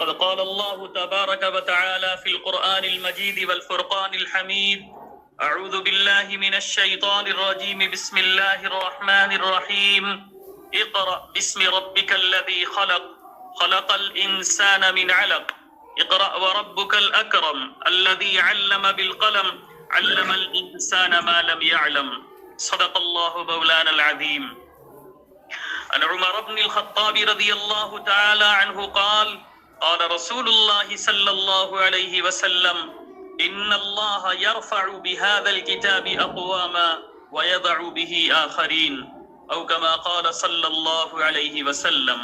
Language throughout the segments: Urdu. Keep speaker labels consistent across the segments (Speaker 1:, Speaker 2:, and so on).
Speaker 1: فقد قال الله تبارك وتعالى في القرآن المجيد والفرقان الحميد: أعوذ بالله من الشيطان الرجيم، بسم الله الرحمن الرحيم. اقرأ باسم ربك الذي خلق، خلق الإنسان من علق، اقرأ وربك الأكرم الذي علم بالقلم، علم الإنسان ما لم يعلم. صدق الله مولانا العظيم. عن عمر بن الخطاب رضي الله تعالى عنه قال: قال رسول الله صلى الله عليه وسلم: إن الله يرفع بهذا الكتاب أقواما ويضع به آخرين، أو كما قال صلى الله عليه وسلم.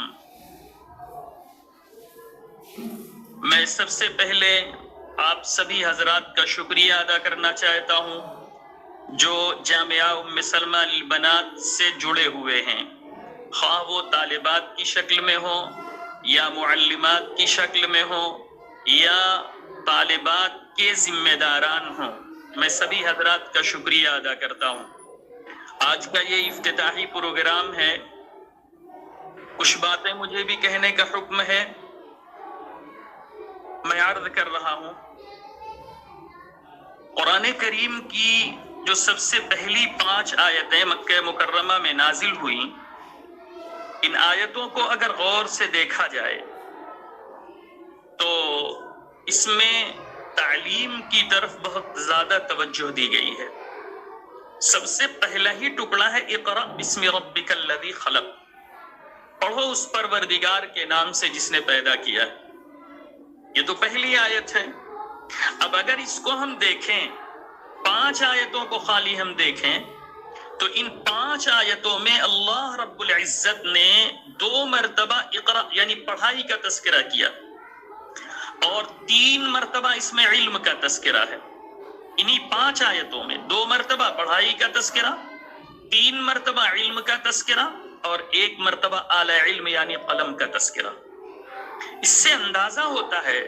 Speaker 1: میں سب سے پہلے آپ سبھی حضرات کا شکریہ ادا کرنا چاہتا ہوں جو جامعہ ام سلمہ للبنات سے جڑے ہوئے ہیں، خواہ وہ طالبات کی شکل میں ہو یا معلمات کی شکل میں ہو یا طالبات کے ذمہ داران ہوں. میں سبھی حضرات کا شکریہ ادا کرتا ہوں. آج کا یہ افتتاحی پروگرام ہے. کچھ باتیں مجھے بھی کہنے کا حکم ہے، میں عرض کر رہا ہوں. قرآن کریم کی جو سب سے پہلی 5 آیتیں مکہ مکرمہ میں نازل ہوئیں، ان آیتوں کو اگر غور سے دیکھا جائے تو اس میں تعلیم کی طرف بہت زیادہ توجہ دی گئی ہے. سب سے پہلا ہی ٹکڑا ہے اقرأ باسم ربک الذی خلق، پڑھو اس پروردگار کے نام سے جس نے پیدا کیا. یہ تو پہلی آیت ہے. اب اگر اس کو ہم دیکھیں، 5 آیتوں کو خالی ہم دیکھیں تو ان 5 آیتوں میں اللہ رب العزت نے 2 مرتبہ اقرأ یعنی پڑھائی کا تذکرہ کیا اور 3 مرتبہ اس میں علم کا تذکرہ ہے. انہی 5 آیتوں میں 2 مرتبہ پڑھائی کا تذکرہ، 3 مرتبہ علم کا تذکرہ اور 1 مرتبہ اعلی علم یعنی قلم کا تذکرہ. اس سے اندازہ ہوتا ہے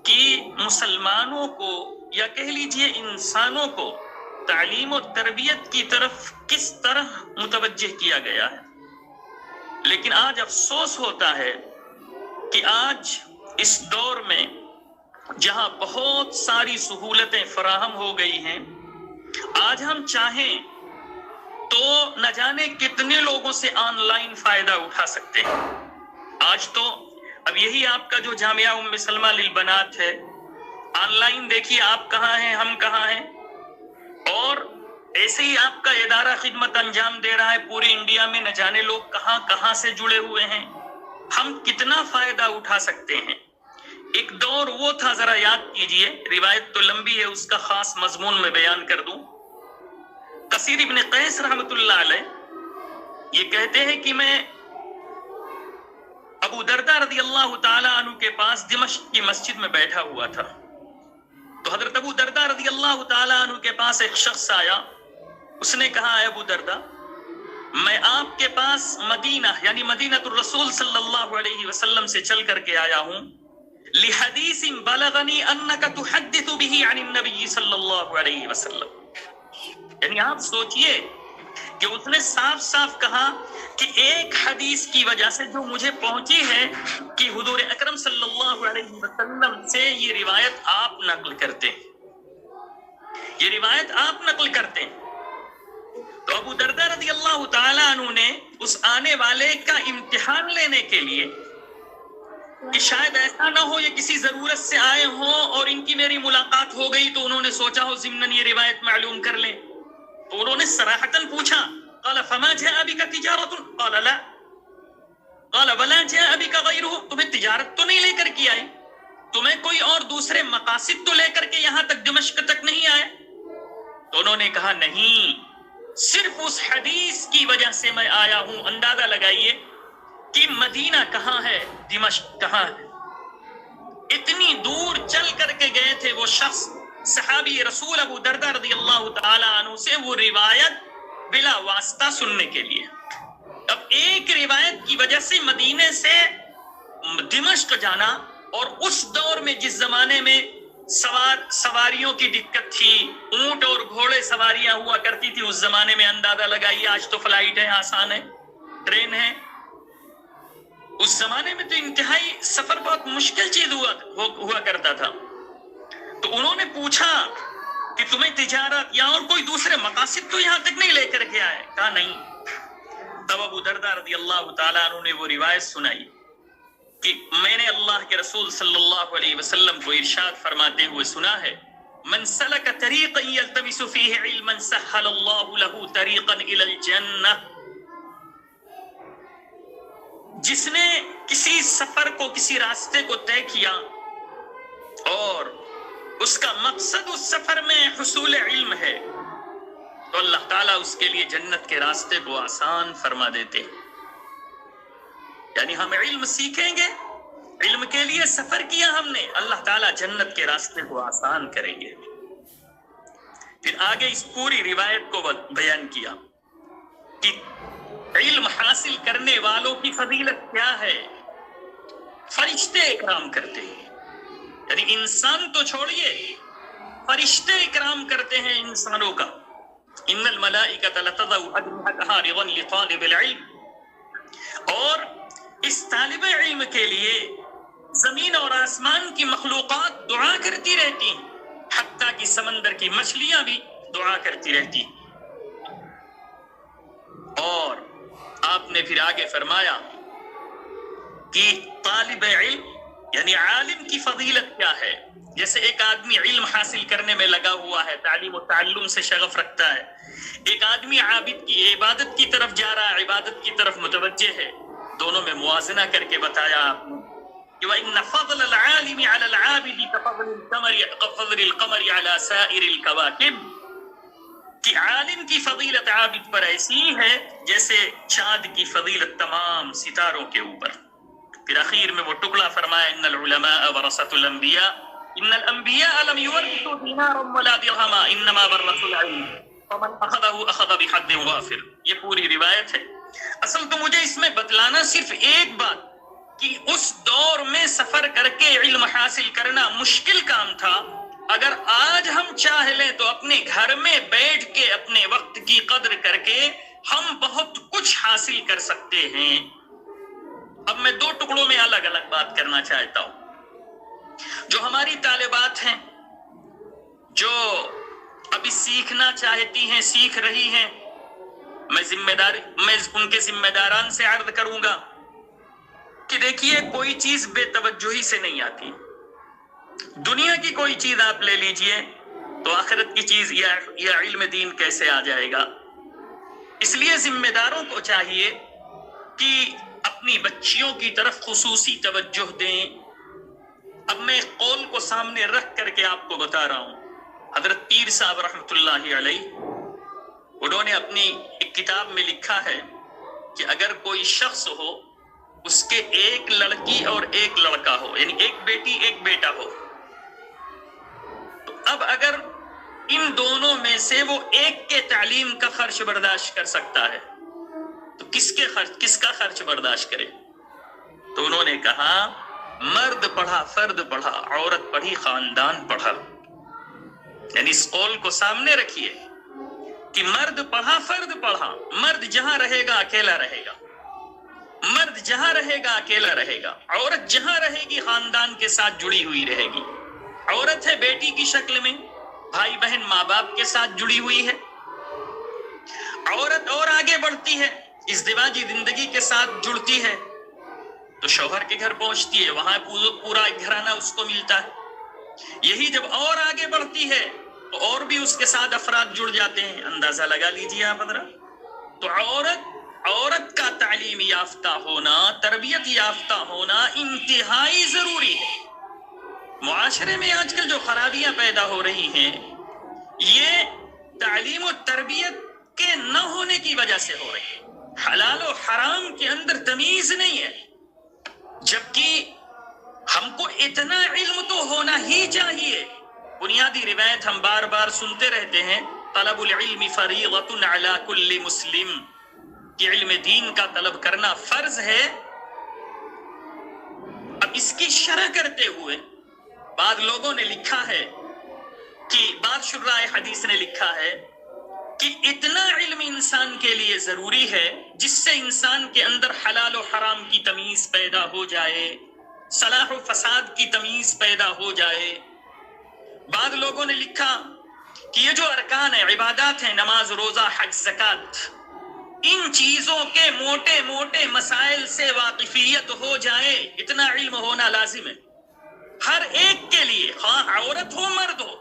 Speaker 1: کہ مسلمانوں کو یا کہہ لیجئے انسانوں کو تعلیم و تربیت کی طرف کس طرح متوجہ کیا گیا ہے. لیکن آج افسوس ہوتا ہے کہ آج اس دور میں جہاں بہت ساری سہولتیں فراہم ہو گئی ہیں، آج ہم چاہیں تو نہ جانے کتنے لوگوں سے آن لائن فائدہ اٹھا سکتے ہیں. آج تو اب یہی آپ کا جو جامعہ ام سلمہ للبنات ہے، آن لائن دیکھیے آپ کہاں ہیں، ہم کہاں ہیں، اور ایسے ہی آپ کا ادارہ خدمت انجام دے رہا ہے پورے انڈیا میں. نہ جانے لوگ کہاں کہاں سے جڑے ہوئے ہیں. ہم کتنا فائدہ اٹھا سکتے ہیں. ایک دور وہ تھا، ذرا یاد کیجئے، روایت تو لمبی ہے، اس کا خاص مضمون میں بیان کر دوں. کثیر ابن قیس رحمت اللہ علیہ یہ کہتے ہیں کہ میں ابو دردہ رضی اللہ تعالی عنہ کے پاس دمشق کی مسجد میں بیٹھا ہوا تھا. تو حضرت ابو دردہ رضی اللہ تعالی عنہ کے پاس ایک شخص آیا. اس نے کہا: اے ابو دردہ، میں آپ کے پاس مدینہ یعنی مدینہ الرسول صلی اللہ علیہ وسلم سے چل کر کے آیا ہوں، لحدیث بلغنی انک تحدث به عن النبی صلی اللہ علیہ وسلم. یعنی آپ سوچئے کہ اس نے صاف صاف کہا کہ ایک حدیث کی وجہ سے جو مجھے پہنچی ہے کہ حضور اکرم صلی اللہ علیہ وسلم سے یہ روایت آپ نقل کرتے ہیں، یہ روایت آپ نقل کرتے ہیں. تو ابو دردہ رضی اللہ تعالی عنہ نے اس آنے والے کا امتحان لینے کے لیے کہ شاید ایسا نہ ہو یہ کسی ضرورت سے آئے ہوں اور ان کی میری ملاقات ہو گئی تو انہوں نے سوچا ہو ضمناً یہ روایت معلوم کر لیں، تو انہوں نے صراحتاً پوچھا: قال فما جاء بك تجارة؟ قال لا. قال ولا جاء بك غيره؟ تمہیں تجارت تو نہیں لے کر کے آئے، تمہیں کوئی اور دوسرے مقاصد تو لے کر کے یہاں تک دمشق تک نہیں آئے؟ تو انہوں نے کہا: نہیں، صرف اس حدیث کی وجہ سے میں آیا ہوں. اندازہ لگائیے کہ مدینہ کہاں ہے، دمشق کہاں ہے. اتنی دور چل کر کے گئے تھے وہ شخص، صحابی رسول ابو دردہ رضی اللہ تعالی عنہ سے وہ روایت بلا واسطہ سننے کے لیے. اب ایک روایت کی وجہ سے مدینے سے دمشق جانا، اور اس دور میں جس زمانے میں سواریوں کی دقت تھی، اونٹ اور گھوڑے سواریاں ہوا کرتی تھی اس زمانے میں، اندازہ لگائیے. آج تو فلائٹ ہے، آسان ہے، ٹرین ہے. اس زمانے میں تو انتہائی سفر بہت مشکل چیز ہوا کرتا تھا. تو انہوں نے پوچھا کہ تمہیں تجارت یا اور کوئی دوسرے مقاصد تو یہاں تک نہیں لے کر کے آئے؟ کہا نہیں. تب ابو درداء رضی اللہ تعالیٰ عنہ نے وہ روایت سنائی کہ میں نے اللہ کے رسول صلی اللہ علیہ وسلم کو ارشاد فرماتے ہوئے سنا ہے، من سلک طریقا یلتمس فیہ علما سہل اللہ لہ طریقا الی الجنہ. جس نے کسی سفر کو، کسی راستے کو طے کیا اور اس کا مقصد اس سفر میں حصول علم ہے، تو اللہ تعالیٰ اس کے لیے جنت کے راستے کو آسان فرما دیتے. یعنی ہم علم سیکھیں گے، علم کے لیے سفر کیا ہم نے، اللہ تعالیٰ جنت کے راستے کو آسان کریں گے. پھر آگے اس پوری روایت کو بیان کیا کہ علم حاصل کرنے والوں کی فضیلت کیا ہے. فرشتے اکرام کرتے ہیں، یعنی انسان تو چھوڑیے، فرشتے اکرام کرتے ہیں انسانوں کا. ان الملائکۃ لتضع اجنحتها رضا لطالب العلم. اور اس طالب علم کے لیے زمین اور آسمان کی مخلوقات دعا کرتی رہتی ہیں، حتیٰ کہ سمندر کی مچھلیاں بھی دعا کرتی رہتی. اور آپ نے پھر آگے فرمایا کہ طالب علم یعنی عالم کی فضیلت کیا ہے. جیسے ایک آدمی علم حاصل کرنے میں لگا ہوا ہے، تعلیم و تعلم سے شغف رکھتا ہے، ایک آدمی عابد کی عبادت کی طرف جا رہا ہے، عبادت کی طرف متوجہ ہے. دونوں میں موازنہ کر کے بتایا آپ نے کہ وَإِنَّ فَضْلَ الْعَالِمِ عَلَى الْعَابِدِ كَفَضْلِ الْقَمَرِ عَلَى سَائِرِ الْكَوَاكِبِ، کہ عالم کی فضیلت عابد پر ایسی ہے جیسے چاند کی فضیلت تمام ستاروں کے اوپر. پھر اخیر میں وہ ٹکڑا فرمایا ان العلماء ورثۃ الانبیاء ان الانبیاء لم يورثوا دینارا ولا درہما انما ورثوا العلم فمن اخذه اخذ بحظ وافر. یہ پوری روایت ہے. اصل تو مجھے اس میں بتلانا صرف ایک بات کہ اس دور میں سفر کر کے علم حاصل کرنا مشکل کام تھا. اگر آج ہم چاہ لیں تو اپنے گھر میں بیٹھ کے اپنے وقت کی قدر کر کے ہم بہت کچھ حاصل کر سکتے ہیں. اب میں دو ٹکڑوں میں الگ الگ بات کرنا چاہتا ہوں. جو ہماری طالبات ہیں جو ابھی سیکھنا چاہتی ہیں، سیکھ رہی ہیں، میں ان کے ذمہ داران سے عرض کروں گا کہ دیکھیے کوئی چیز بے توجہی سے نہیں آتی. دنیا کی کوئی چیز آپ لے لیجئے تو آخرت کی چیز یا علم دین کیسے آ جائے گا. اس لیے ذمہ داروں کو چاہیے کہ اپنی بچیوں کی طرف خصوصی توجہ دیں. اب میں ایک قول کو سامنے رکھ کر کے آپ کو بتا رہا ہوں. حضرت پیر صاحب رحمۃ اللہ علیہ انہوں نے اپنی ایک کتاب میں لکھا ہے کہ اگر کوئی شخص ہو، اس کے ایک لڑکی اور ایک لڑکا ہو، یعنی ایک بیٹی ایک بیٹا ہو، تو اب اگر ان دونوں میں سے وہ ایک کے تعلیم کا خرچ برداشت کر سکتا ہے تو کس کا خرچ برداشت کرے؟ تو انہوں نے کہا مرد پڑھا فرد پڑھا، عورت پڑھی خاندان پڑھا. یعنی اس قول کو سامنے رکھیے کہ مرد پڑھا فرد پڑھا. مرد جہاں رہے گا اکیلا رہے گا، مرد جہاں رہے گا اکیلا رہے گا. عورت جہاں رہے گی خاندان کے ساتھ جڑی ہوئی رہے گی. عورت ہے بیٹی کی شکل میں، بھائی بہن ماں باپ کے ساتھ جڑی ہوئی ہے. عورت اور آگے بڑھتی ہے، ازدواجی زندگی کے ساتھ جڑتی ہے تو شوہر کے گھر پہنچتی ہے، وہاں پورا گھرانہ اس کو ملتا ہے. یہی جب اور آگے بڑھتی ہے تو اور بھی اس کے ساتھ افراد جڑ جاتے ہیں. اندازہ لگا لیجیے آپ حضرات. تو عورت کا تعلیم یافتہ ہونا، تربیت یافتہ ہونا انتہائی ضروری ہے. معاشرے میں آج کل جو خرابیاں پیدا ہو رہی ہیں یہ تعلیم و تربیت کے نہ ہونے کی وجہ سے ہو رہی ہے. حلال و حرام کے اندر تمیز نہیں ہے، جبکہ ہم کو اتنا علم تو ہونا ہی چاہیے. بنیادی روایت ہم بار بار سنتے رہتے ہیں، طلب العلم فریضۃ علی کل مسلم، کہ علم دین کا طلب کرنا فرض ہے. اب اس کی شرح کرتے ہوئے بعض لوگوں نے لکھا ہے کہ بعض شراح حدیث نے لکھا ہے کہ اتنا علم انسان کے لیے ضروری ہے جس سے انسان کے اندر حلال و حرام کی تمیز پیدا ہو جائے، صلاح و فساد کی تمیز پیدا ہو جائے۔ بعض لوگوں نے لکھا کہ یہ جو ارکان ہیں، عبادات ہیں، نماز، روزہ، حج، زکوٰۃ، ان چیزوں کے موٹے موٹے مسائل سے واقفیت ہو جائے، اتنا علم ہونا لازم ہے ہر ایک کے لیے، خواہ عورت ہو مرد ہو۔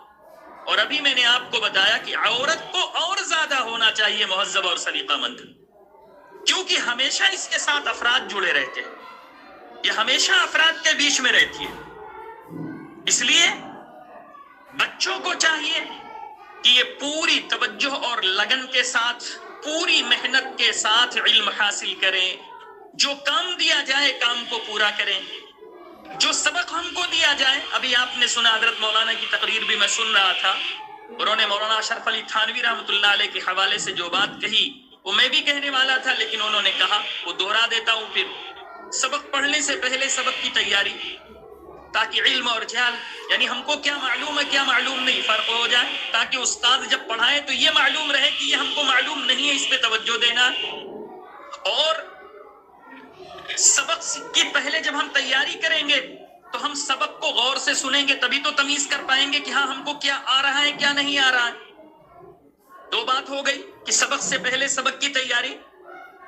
Speaker 1: اور ابھی میں نے آپ کو بتایا کہ عورت کو اور زیادہ ہونا چاہیے مہذب اور سلیقہ مند، کیونکہ ہمیشہ اس کے ساتھ افراد جڑے رہتے ہیں، یہ ہمیشہ افراد کے بیچ میں رہتی ہے۔ اس لیے بچوں کو چاہیے کہ یہ پوری توجہ اور لگن کے ساتھ، پوری محنت کے ساتھ علم حاصل کریں، جو کام دیا جائے کام کو پورا کریں، جو سبق ہم کو دیا جائے۔ ابھی آپ نے سنا، حضرت مولانا کی تقریر بھی میں سن رہا تھا، انہوں نے مولانا اشرف علی تھانوی رحمۃ اللہ علیہ کے حوالے سے جو بات کہی وہ میں بھی کہنے والا تھا، لیکن انہوں نے کہا وہ دوہرا دیتا ہوں پھر، سبق پڑھنے سے پہلے سبق کی تیاری، تاکہ علم اور جہل، یعنی ہم کو کیا معلوم ہے کیا معلوم نہیں، فرق ہو جائے، تاکہ استاد جب پڑھائے تو یہ معلوم رہے کہ یہ ہم کو معلوم نہیں ہے، اس پہ توجہ دینا۔ اور سبق کی پہلے جب ہم تیاری کریں گے تو ہم سبق کو غور سے سنیں گے، تبھی تو تمیز کر پائیں گے کہ ہاں ہم کو کیا آ رہا ہے کیا نہیں آ رہا ہے۔ دو بات ہو گئی کہ سبق سے پہلے سبق کی تیاری،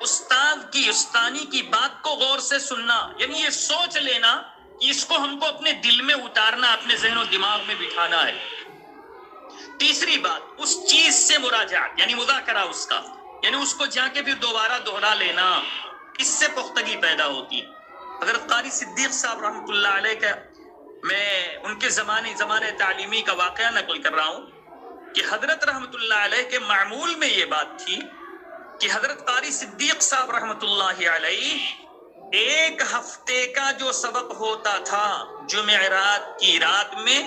Speaker 1: استاد کی استانی کی بات کو غور سے سننا، یعنی یہ سوچ لینا کہ اس کو ہم کو اپنے دل میں اتارنا، اپنے ذہن و دماغ میں بٹھانا ہے۔ تیسری بات، اس چیز سے مراجعات، یعنی مذاکرہ اس کا، یعنی اس کو جا کے پھر دوبارہ دوہرا لینا، اس سے پختگی پیدا ہوتی ہے۔ حضرت قاری صدیق صاحب رحمۃ اللہ علیہ کا میں ان کے زمانے تعلیمی کا واقعہ نقل کر رہا ہوں کہ حضرت رحمۃ اللہ علیہ کے معمول میں یہ بات تھی کہ حضرت قاری صدیق صاحب رحمۃ اللہ علیہ ایک ہفتے کا جو سبق ہوتا تھا جمعرات کی رات میں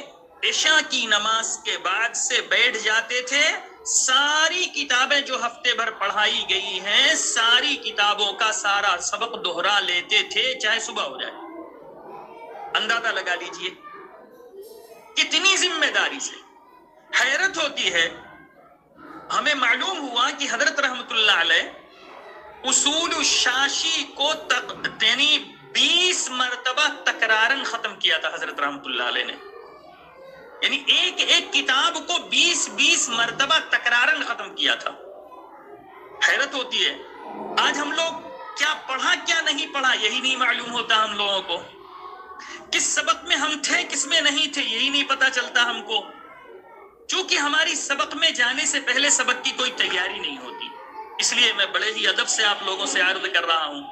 Speaker 1: عشاء کی نماز کے بعد سے بیٹھ جاتے تھے، ساری کتابیں جو ہفتے بھر پڑھائی گئی ہیں، ساری کتابوں کا سارا سبق دوہرا لیتے تھے، چاہے صبح ہو جائے۔ اندازہ لگا لیجئے کتنی ذمہ داری سے۔ حیرت ہوتی ہے، ہمیں معلوم ہوا کہ حضرت رحمت اللہ علیہ اصول الشاشی کو یعنی 20 مرتبہ تکرارن ختم کیا تھا حضرت رحمت اللہ علیہ نے، یعنی ایک ایک کتاب کو 20 مرتبہ تکرارن ختم کیا تھا۔ حیرت ہوتی ہے آج ہم لوگ کیا پڑھا کیا نہیں پڑھا یہی نہیں معلوم ہوتا ہم لوگوں کو، کس سبق میں ہم تھے کس میں نہیں تھے یہی نہیں پتا چلتا ہم کو، چونکہ ہماری سبق میں جانے سے پہلے سبق کی کوئی تیاری نہیں ہوتی۔ اس لیے میں بڑے ہی ادب سے آپ لوگوں سے عرض کر رہا ہوں،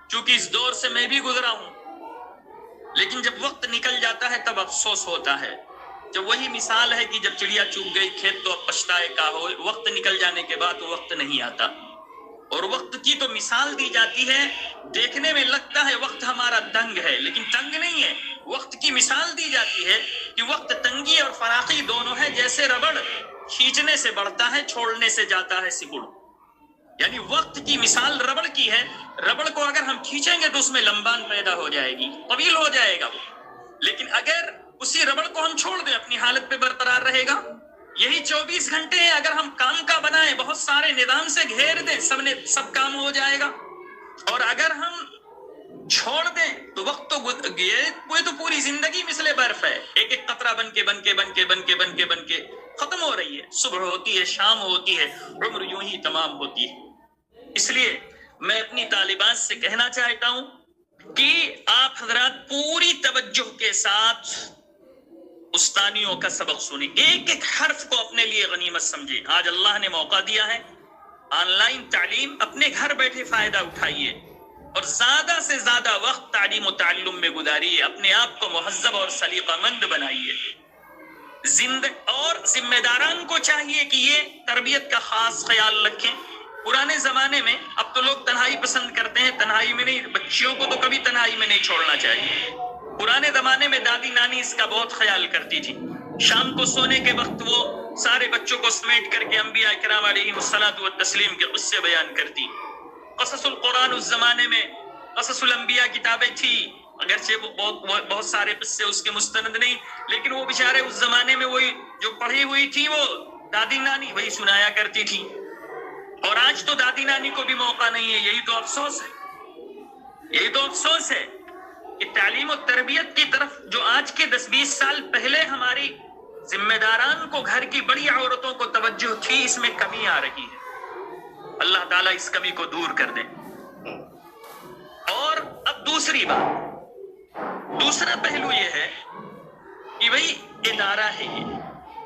Speaker 1: چونکہ اس دور سے میں بھی گزرا ہوں، لیکن جب وقت نکل جاتا ہے تب افسوس ہوتا ہے۔ جب وہی مثال ہے کہ جب چڑیا چوگ گئی کھیت تو اب پچھتائے کا ہو، وقت نکل جانے کے بعد وہ وقت نہیں آتا۔ اور وقت کی تو مثال دی جاتی ہے، دیکھنے میں لگتا ہے وقت ہمارا تنگ ہے، لیکن تنگ نہیں ہے۔ وقت کی مثال دی جاتی ہے کہ وقت تنگی اور فراخی دونوں ہے، جیسے ربڑ کھینچنے سے بڑھتا ہے چھوڑنے سے جاتا ہے سکڑ، یعنی وقت کی مثال ربڑ کی ہے۔ ربڑ کو اگر ہم کھینچیں گے تو اس میں لمبان پیدا ہو جائے گی، طویل ہو جائے گا، لیکن اگر اسی ربڑ کو ہم چھوڑ دیں اپنی حالت پہ برقرار رہے گا۔ یہی 24 گھنٹے ہیں، اگر ہم کام کا بنائیں بہت سارے نظام سے گھیر دیں سب کام ہو جائے گا، اور اگر ہم چھوڑ دیں تو وقت تو یہ تو پوری زندگی مثل برف ہے، ایک ایک قطرہ بن کے ختم ہو رہی ہے، صبح ہوتی ہے شام ہوتی ہے، عمر یوں ہی تمام ہوتی ہے۔ اس لیے میں اپنی طالبات سے کہنا چاہتا ہوں کہ آپ حضرات پوری توجہ کے ساتھ استانیوں کا سبق سنیں، ایک ایک حرف کو اپنے لیے غنیمت سمجھیں۔ آج اللہ نے موقع دیا ہے، آن لائن تعلیم، اپنے گھر بیٹھے فائدہ اٹھائیے اور زیادہ سے زیادہ وقت تعلیم و تعلم میں گزاریے، اپنے آپ کو مہذب اور سلیقہ مند بنائیے۔ اور ذمہ داران کو چاہیے کہ یہ تربیت کا خاص خیال رکھیں۔ پرانے زمانے میں، اب تو لوگ تنہائی پسند کرتے ہیں، تنہائی میں نہیں، بچیوں کو تو کبھی تنہائی میں نہیں چھوڑنا چاہیے۔ پرانے زمانے میں دادی نانی اس کا بہت خیال کرتی تھی، شام کو سونے کے وقت وہ سارے بچوں کو سمیٹ کر کے انبیاء کرام علیہم الصلوۃ والتسلیم کے قصے بیان کرتی۔ قصص القرآن اس زمانے میں قصص الانبیاء کتابیں تھی، اگرچہ وہ بہت سارے قصے اس کے مستند نہیں، لیکن وہ بیچارے اس زمانے میں وہی جو پڑھی ہوئی تھی وہ دادی نانی وہی سنایا کرتی تھی، اور آج تو دادی نانی کو بھی موقع نہیں ہے. یہی تو افسوس ہے، یہی تو افسوس ہے کہ تعلیم و تربیت کی طرف جو آج کے 10-20 سال پہلے ہماری ذمہ داران کو، گھر کی بڑی عورتوں کو توجہ تھی، اس میں کمی آ رہی ہے. اللہ تعالیٰ اس کمی کو دور کر دے. اور اب دوسری بات، دوسرا پہلو یہ ہے کہ وہی ادارہ ہے یہ،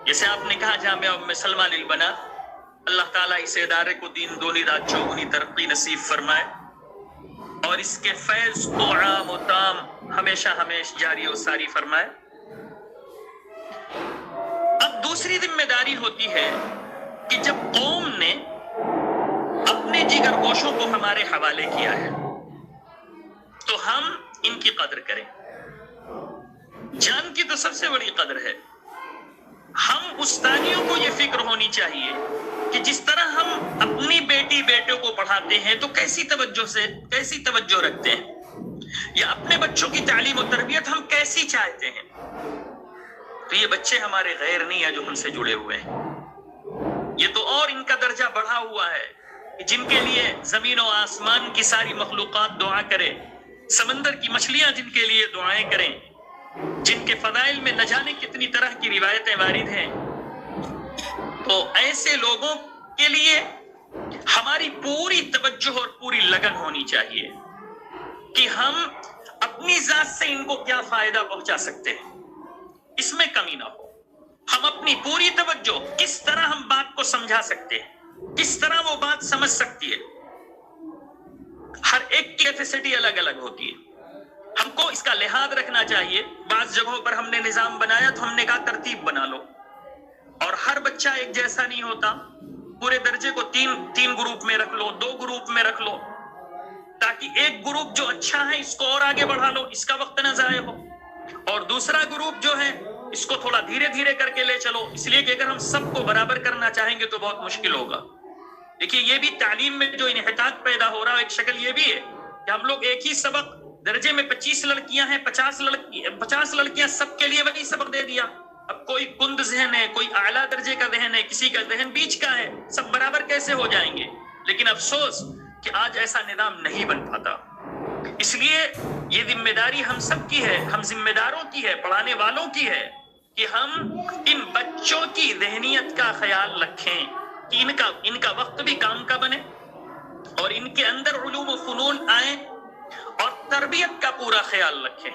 Speaker 1: جیسے آپ نے کہا جامعہ ام سلمہ للبنات، اللہ تعالیٰ اس ادارے کو دین دونی رات چوگنی ترقی نصیب فرمائے اور اس کے فیض کو عام و تام ہمیشہ ہمیشہ جاری و ساری فرمائے. اب دوسری ذمہ داری ہوتی ہے کہ جب قوم نے اپنے جگر گوشوں کو ہمارے حوالے کیا ہے تو ہم ان کی قدر کریں. جان کی تو سب سے بڑی قدر ہے. ہم استادیوں کو یہ فکر ہونی چاہیے کہ جس طرح ہم اپنی بیٹی بیٹوں کو پڑھاتے ہیں تو کیسی توجہ رکھتے ہیں، یا اپنے بچوں کی تعلیم و تربیت ہم کیسی چاہتے ہیں. تو یہ بچے ہمارے غیر نہیں ہیں جو ہم سے جڑے ہوئے ہیں، یہ تو اور ان کا درجہ بڑھا ہوا ہے کہ جن کے لیے زمین و آسمان کی ساری مخلوقات دعا کرے، سمندر کی مچھلیاں جن کے لیے دعائیں کریں، جن کے فضائل میں نہ جانے کتنی طرح کی روایتیں وارد ہیں. تو ایسے لوگوں کے لیے ہماری پوری توجہ اور پوری لگن ہونی چاہیے کہ ہم اپنی ذات سے ان کو کیا فائدہ پہنچا سکتے ہیں، اس میں کمی نہ ہو. ہم اپنی پوری توجہ کس طرح ہم بات کو سمجھا سکتے ہیں، کس طرح وہ بات سمجھ سکتی ہے. ہر ایک کی کیپیسٹی الگ الگ ہوتی ہے، ہم کو اس کا لحاظ رکھنا چاہیے. بعض جگہوں پر ہم نے نظام بنایا تو ہم نے کہا ترتیب بنا لو، اور ہر بچہ ایک جیسا نہیں ہوتا. پورے درجے کو تین گروپ میں رکھ لو، 2 گروپ میں رکھ لو، تاکہ ایک گروپ جو اچھا ہے اس کو اور آگے بڑھا لو، اس کا وقت نہ ضائع ہو، اور دوسرا گروپ جو ہے اس کو تھوڑا دھیرے دھیرے کر کے لے چلو. اس لیے کہ اگر ہم سب کو برابر کرنا چاہیں گے تو بہت مشکل ہوگا. دیکھیے یہ بھی تعلیم میں جو انحطاط پیدا ہو رہا ہے ایک شکل یہ بھی ہے کہ ہم لوگ ایک ہی سبق، درجے میں 25 لڑکیاں ہیں، 50 لڑکیاں، سب کے لیے وہی سبق دے دیا. اب کوئی کند ذہن ہے، کوئی اعلیٰ درجے کا ذہن ہے، کسی کا ذہن بیچ کا ہے، سب برابر کیسے ہو جائیں گے؟ لیکن افسوس کہ آج ایسا نظام نہیں بن پاتا. اس لیے یہ ذمہ داری ہم سب کی ہے، ہم ذمہ داروں کی ہے، پڑھانے والوں کی ہے کہ ہم ان بچوں کی ذہنیت کا خیال رکھیں کہ ان کا وقت بھی کام کا بنے اور ان کے اندر علوم و فنون آئیں، اور تربیت کا پورا خیال رکھیں.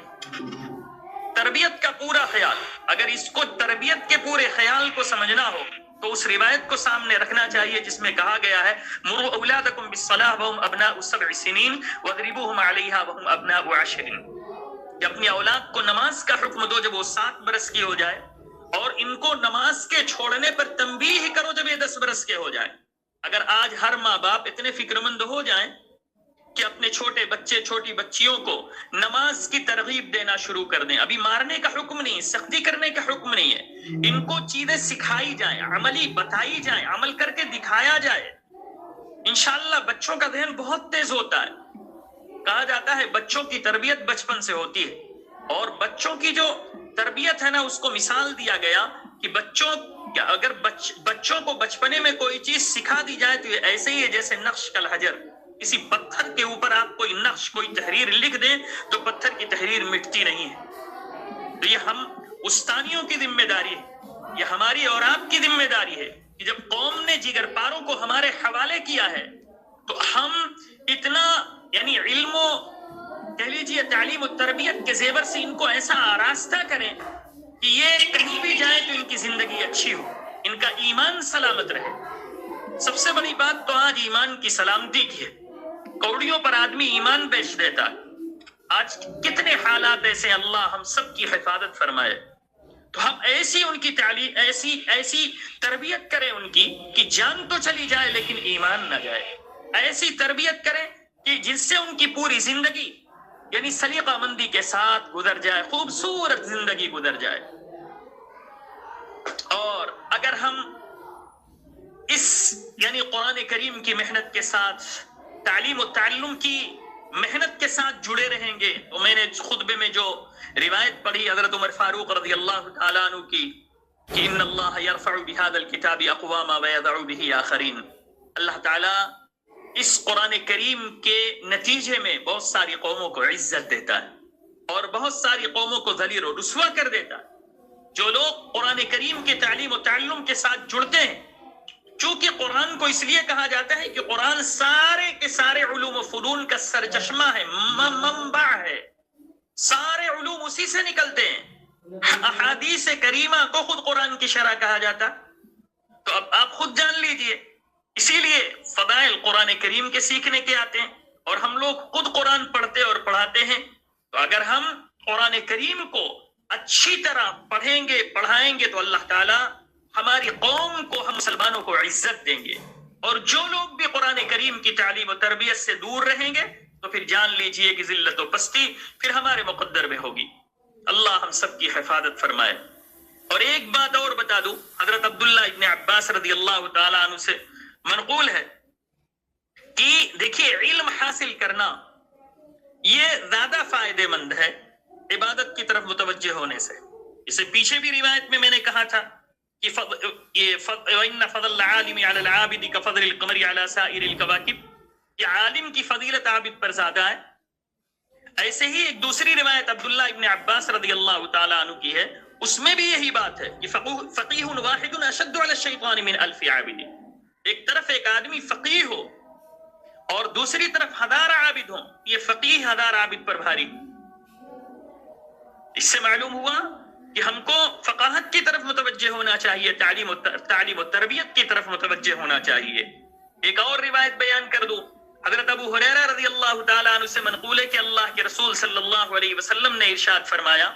Speaker 1: تربیت کا پورا خیال، اگر اس کو تربیت کے پورے خیال کو سمجھنا ہو تو اس روایت کو سامنے رکھنا چاہیے جس میں کہا گیا ہے مروا اولادکم بالصلاۃ وهم ابناء 7 سنین واضربوهم علیہا وهم ابناء 10. کہ اپنی اولاد کو نماز کا حکم دو جب وہ 7 برس کی ہو جائے، اور ان کو نماز کے چھوڑنے پر تنبیہ کرو جب یہ 10 برس کے ہو جائیں. اگر آج ہر ماں باپ اتنے فکر مند ہو جائیں کہ اپنے چھوٹے بچے چھوٹی بچیوں کو نماز کی ترغیب دینا شروع کر دیں، ابھی مارنے کا حکم نہیں، سختی کرنے کا حکم نہیں ہے، ان کو چیزیں سکھائی جائیں، عملی بتائی جائیں، عمل کر کے دکھایا جائے، انشاءاللہ بچوں کا ذہن بہت تیز ہوتا ہے. کہا جاتا ہے بچوں کی تربیت بچپن سے ہوتی ہے، اور بچوں کی جو تربیت ہے نا اس کو مثال دیا گیا کہ اگر بچوں کو بچپنے میں کوئی چیز سکھا دی جائے تو یہ ایسے ہی ہے جیسے نقش کل حجر. کسی پتھر کے اوپر آپ کوئی نقش، کوئی تحریر لکھ دیں تو پتھر کی تحریر مٹتی نہیں ہے. تو یہ ہم استادیوں کی ذمہ داری ہے، یہ ہماری اور آپ کی ذمہ داری ہے کہ جب قوم نے جگر پاروں کو ہمارے حوالے کیا ہے تو ہم اتنا یعنی علم و کہہ لیجیے تعلیم و تربیت کے زیور سے ان کو ایسا آراستہ کریں کہ یہ کہیں بھی جائیں تو ان کی زندگی اچھی ہو، ان کا ایمان سلامت رہے. سب سے بڑی بات تو آج ایمان کی سلامتی کی ہے. کوڑیوں پر آدمی ایمان بیچ دیتا ہے. آج کتنے حالات ایسے، اللہ ہم سب کی حفاظت فرمائے. تو ہم ایسی ان کی تعلیم، ایسی تربیت کریں ان کی کہ جان تو چلی جائے لیکن ایمان نہ جائے. ایسی تربیت کریں کہ جس سے ان کی پوری زندگی یعنی سلیقہ مندی کے ساتھ گزر جائے، خوبصورت زندگی گزر جائے. اور اگر ہم اس یعنی قرآن کریم کی محنت کے ساتھ، تعلیم و تعلم کی محنت کے ساتھ جڑے رہیں گے تو میں نے خطبے میں جو روایت پڑھی حضرت عمر فاروق رضی اللہ تعالیٰ عنہ کی کہ ان اللہ یرفع بہذا الکتاب اقواما ویضع بہ آخرین، اللہ تعالیٰ اس قرآن کریم کے نتیجے میں بہت ساری قوموں کو عزت دیتا ہے اور بہت ساری قوموں کو ذلیل و رسوا کر دیتا ہے۔ جو لوگ قرآن کریم کے تعلیم و تعلم کے ساتھ جڑتے ہیں، چونکہ قرآن کو اس لیے کہا جاتا ہے کہ قرآن سارے کے سارے علوم و فنون کا سرچشمہ ہے، منبع ہے، سارے علوم اسی سے نکلتے ہیں۔ احادیث کریمہ کو خود قرآن کی شرح کہا جاتا، تو اب آپ خود جان لیجئے، اسی لیے فضائل قرآن کریم کے سیکھنے کے آتے ہیں، اور ہم لوگ خود قرآن پڑھتے اور پڑھاتے ہیں۔ تو اگر ہم قرآن کریم کو اچھی طرح پڑھیں گے پڑھائیں گے تو اللہ تعالیٰ ہماری قوم کو، ہم مسلمانوں کو عزت دیں گے، اور جو لوگ بھی قرآن کریم کی تعلیم و تربیت سے دور رہیں گے تو پھر جان لیجئے کہ ذلت و پستی پھر ہمارے مقدر میں ہوگی۔ اللہ ہم سب کی حفاظت فرمائے۔ اور ایک بات اور بتا دوں، حضرت عبداللہ ابن عباس رضی اللہ تعالیٰ عنہ سے منقول ہے کہ دیکھیے، علم حاصل کرنا یہ زیادہ فائدہ مند ہے عبادت کی طرف متوجہ ہونے سے۔ اسے پیچھے بھی روایت میں نے کہا تھا کہ وَإِنَّ فَضْلَ الْعَالِمِ عَلَى الْعَابِدِ كَفَضْلِ الْقَمَرِ عَلَى سَائِرِ الْكَوَاكِبِ، کہ عالم کی فضیلت عابد پر زیادہ ہے۔ ایسے ہی ایک دوسری روایت عبداللہ ابن عباس رضی اللہ تعالیٰ عنہ کی ہے، اس میں بھی یہی بات ہے کہ فقیہ واحد اشد علی الشیطان من الف عابد، ایک طرف ایک آدمی فقیہ ہو اور دوسری طرف ہزار عابد ہوں، یہ فقیہ ہزار عابد پر بھاری۔ اس سے معلوم ہوا کہ ہم کو فقاہت کی طرف متوجہ ہونا چاہیے، تعلیم و تربیت کی طرف متوجہ ہونا چاہیے۔ ایک اور روایت بیان کر دوں، حضرت ابو ہریرہ رضی اللہ تعالیٰ عنہ سے منقول ہے کہ اللہ کے رسول صلی اللہ علیہ وسلم نے ارشاد فرمایا،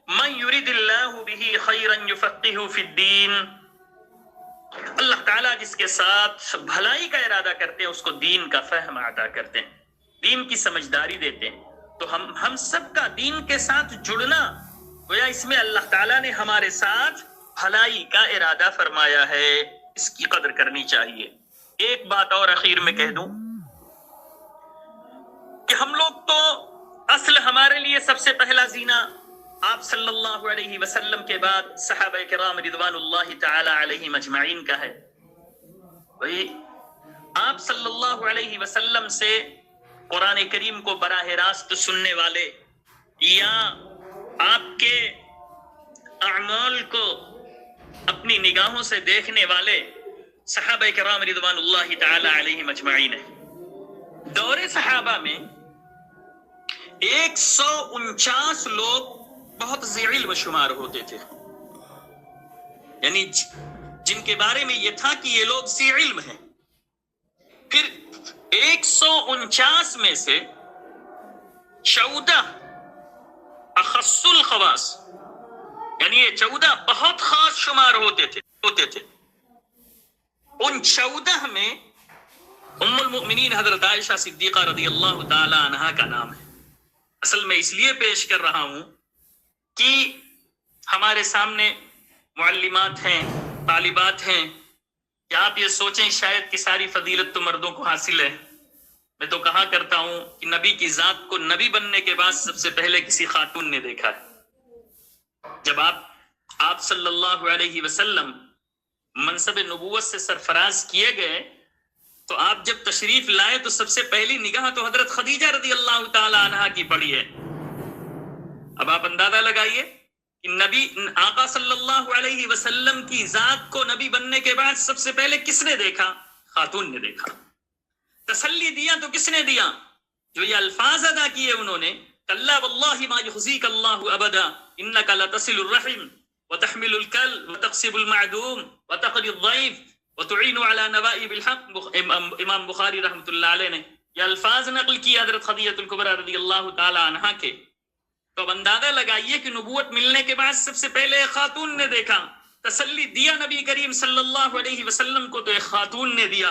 Speaker 1: من یرید اللہ بہ خیرا یفقہہ فی الدین، اللہ تعالیٰ جس کے ساتھ بھلائی کا ارادہ کرتے ہیں اس کو دین کا فہم عطا کرتے ہیں، دین کی سمجھداری دیتے ہیں۔ تو ہم سب کا دین کے ساتھ جڑنا گویا اس میں اللہ تعالیٰ نے ہمارے ساتھ بھلائی کا ارادہ فرمایا ہے، اس کی قدر کرنی چاہیے۔ ایک بات اور اخیر میں کہہ دوں کہ ہم لوگ تو اصل ہمارے لیے سب سے پہلا زینہ آپ صلی اللہ علیہ وسلم کے بعد صحابہ کرام رضوان اللہ تعالی علیہم اجمعین کا ہے۔ وہی آپ صلی اللہ علیہ وسلم سے قرآن کریم کو براہ راست سننے والے یا آپ کے اعمال کو اپنی نگاہوں سے دیکھنے والے صحابہ کرام رضوان اللہ تعالی علیہم اجمعین ہیں۔ دور صحابہ میں 149 لوگ بہت ذی علم شمار ہوتے تھے، یعنی جن کے بارے میں یہ تھا کہ یہ لوگ ذی علم ہیں۔ پھر 149 میں سے 14 اخص الخواص، یعنی یہ 14 بہت خاص شمار ہوتے تھے۔ ان 14 میں ام المؤمنین حضرت عائشہ صدیقہ رضی اللہ تعالی عنہا کا نام ہے۔ اصل میں اس لیے پیش کر رہا ہوں کہ ہمارے سامنے معلمات ہیں، طالبات ہیں، کہ آپ یہ سوچیں شاید کہ ساری فضیلت تو مردوں کو حاصل ہے۔ میں تو کہا کرتا ہوں کہ نبی کی ذات کو نبی بننے کے بعد سب سے پہلے کسی خاتون نے دیکھا ہے۔ جب آپ صلی اللہ علیہ وسلم منصب نبوت سے سرفراز کیے گئے تو آپ جب تشریف لائے تو سب سے پہلی نگاہ تو حضرت خدیجہ رضی اللہ تعالی عنہا کی پڑی ہے۔ اب آپ اندازہ لگائیے کہ نبی آقا صلی اللہ علیہ وسلم کی ذات کو نبی بننے کے بعد سب سے پہلے کس نے دیکھا؟ خاتون نے دیکھا۔ تسلی دیا تو کس نے دیا؟ جو یہ الفاظ ادا کیے انہوں نے، کلا واللہ ما یخزیک اللہ ابدا انک لتصل الرحم وتحمل الکل وتقسب المعدوم وتقری الضیف وتعین علی نوائب الحق۔ امام بخاری رحمۃ اللہ علیہ نے یہ الفاظ نقل کیے حضرت خدیجہ الکبریٰ رضی اللہ تعالی عنہا کے۔ تو اب اندازہ لگائیے کہ نبوت ملنے کے بعد سب سے پہلے ایک خاتون نے دیکھا، تسلی دیا نبی کریم صلی اللہ علیہ وسلم کو تو ایک خاتون نے دیا۔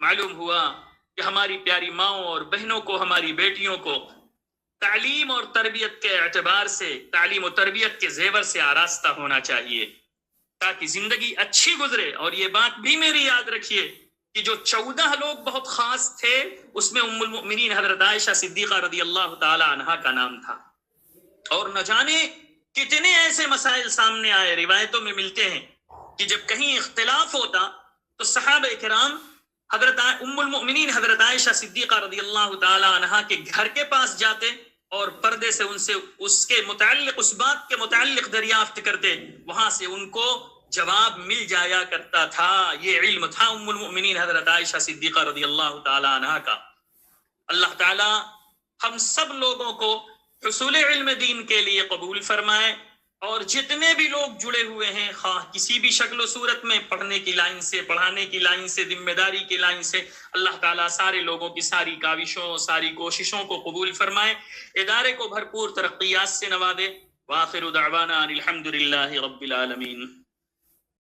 Speaker 1: معلوم ہوا کہ ہماری پیاری ماؤں اور بہنوں کو، ہماری بیٹیوں کو تعلیم اور تربیت کے اعتبار سے، تعلیم و تربیت کے زیور سے آراستہ ہونا چاہیے تاکہ زندگی اچھی گزرے۔ اور یہ بات بھی میری یاد رکھیے کہ جو 14 لوگ بہت خاص تھے اس میں ام المؤمنین حضرت عائشہ صدیقہ رضی اللہ تعالی عنہا کا نام تھا۔ اور نہ جانے کتنے ایسے مسائل سامنے آئے، روایتوں میں ملتے ہیں کہ جب کہیں اختلاف ہوتا تو صحابہ کرام حضرت ام المؤمنین حضرت عائشہ صدیقہ رضی اللہ تعالی عنہا کے گھر کے پاس جاتے اور پردے سے ان سے اس کے متعلق، اس بات کے متعلق دریافت کرتے، وہاں سے ان کو جواب مل جایا کرتا تھا۔ یہ علم تھا ام المؤمنین حضرت عائشہ صدیقہ رضی اللہ تعالی عنہا کا۔ اللہ تعالی ہم سب لوگوں کو حصول علم دین کے لیے قبول فرمائے، اور جتنے بھی لوگ جڑے ہوئے ہیں، خواہ کسی بھی شکل و صورت میں، پڑھنے کی لائن سے، پڑھانے کی لائن سے، ذمہ داری کی لائن سے، اللہ تعالیٰ سارے لوگوں کی ساری کاوشوں، ساری کوششوں کو قبول فرمائے، ادارے کو بھرپور ترقیات سے نوازے۔ وآخر دعوانا ان الحمد للہ رب العالمین۔